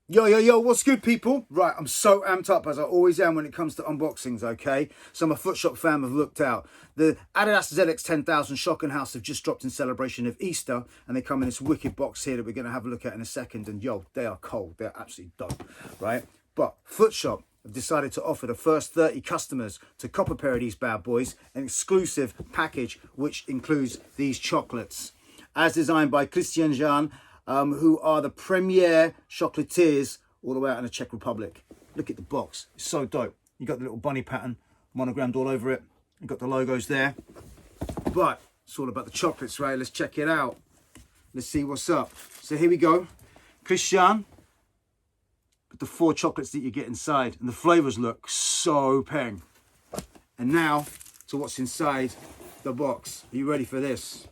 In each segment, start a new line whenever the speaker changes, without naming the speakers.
Yo, what's good, people? Right, I'm so amped up, as I always am when it comes to unboxings, okay? So my Footshop fam have looked out. The Adidas ZX1000 Schokohase have just dropped in celebration of Easter, and they come in this wicked box here that we're going to have a look at in a second. And yo, they are cold. They're absolutely dope, right? But Footshop have decided to offer the first 30 customers to cop a pair of these bad boys an exclusive package, which includes these chocolates. As designed by Kristyjan, who are the premier chocolatiers all the way out in the Czech Republic. Look at the box, it's so dope. You got the little bunny pattern monogrammed all over it. You got the logos there. But it's all about the chocolates, right? Let's check it out. Let's see what's up. So here we go. Kristyjan, with the 4 chocolates that you get inside. And the flavors look so peng. And now to what's inside the box. Are you ready for this?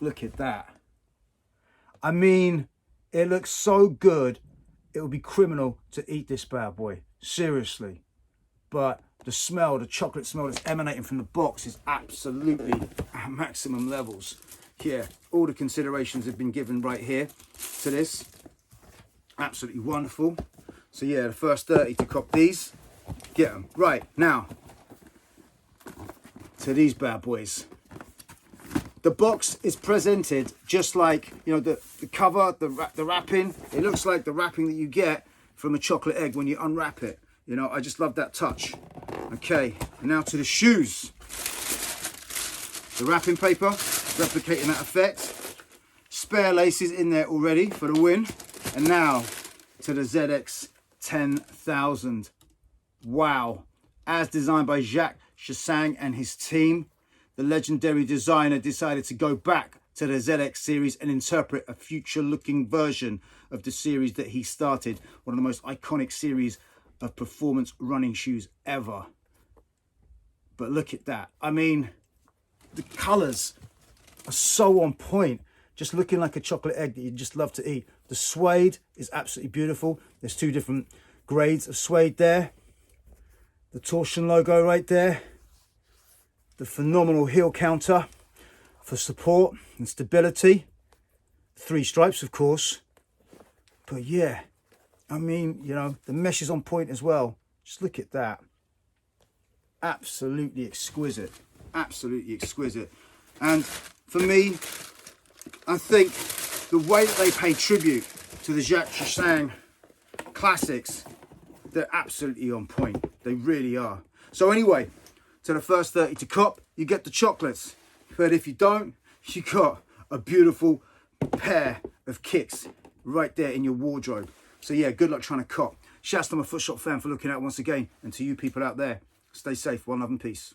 Look at that. I mean, it looks so good, it would be criminal to eat this bad boy. Seriously. But the smell, the chocolate smell that's emanating from the box is absolutely at maximum levels. Yeah, all the considerations have been given right here to this. Absolutely wonderful. So yeah, the first 30 to cop these, get them. Right, now, to these bad boys. The box is presented just like, you know, the cover, the wrapping. It looks like the wrapping that you get from a chocolate egg when you unwrap it. You know, I just love that touch. Okay, now to the shoes. The wrapping paper, replicating that effect. Spare laces in there already for the win. And now to the ZX1000. Wow. As designed by Jacques Chassaing and his team. The legendary designer decided to go back to the ZX series and interpret a future-looking version of the series that he started. One of the most iconic series of performance running shoes ever. But look at that. I mean, the colours are so on point. Just looking like a chocolate egg that you'd just love to eat. The suede is absolutely beautiful. There's 2 different grades of suede there. The torsion logo right there. The phenomenal heel counter for support and stability. 3 stripes, of course. But yeah, I mean, you know, the mesh is on point as well. Just look at that. Absolutely exquisite. Absolutely exquisite. And for me, I think the way that they pay tribute to the Jacques Chassaing classics, they're absolutely on point. They really are. So anyway, to the first 30 to cop, you get the chocolates. But if you don't, you got a beautiful pair of kicks right there in your wardrobe. So yeah, good luck trying to cop. Shouts to my Footshop fan for looking out once again. And to you people out there, stay safe, one love and peace.